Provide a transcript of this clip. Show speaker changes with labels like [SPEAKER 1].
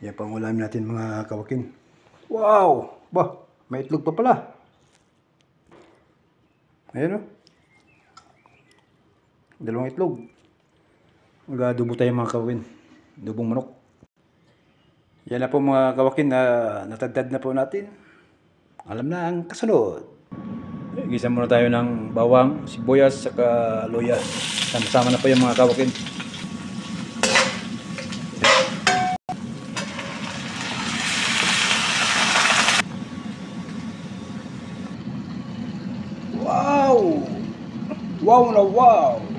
[SPEAKER 1] Yan pang ulam natin mga kawakin. Wow! Bah, may itlog pa pala. Ayan o. Dalawang itlog. Mag-adobo tayo mga kawakin. Adobong manok. Yan na po mga kawakin na natagdad na po natin. Alam na ang kasunod. Gisa muna tayo ng bawang, sibuyas, saka luya. Sama-sama na po yung mga kawakin. Wow! Wow na wow!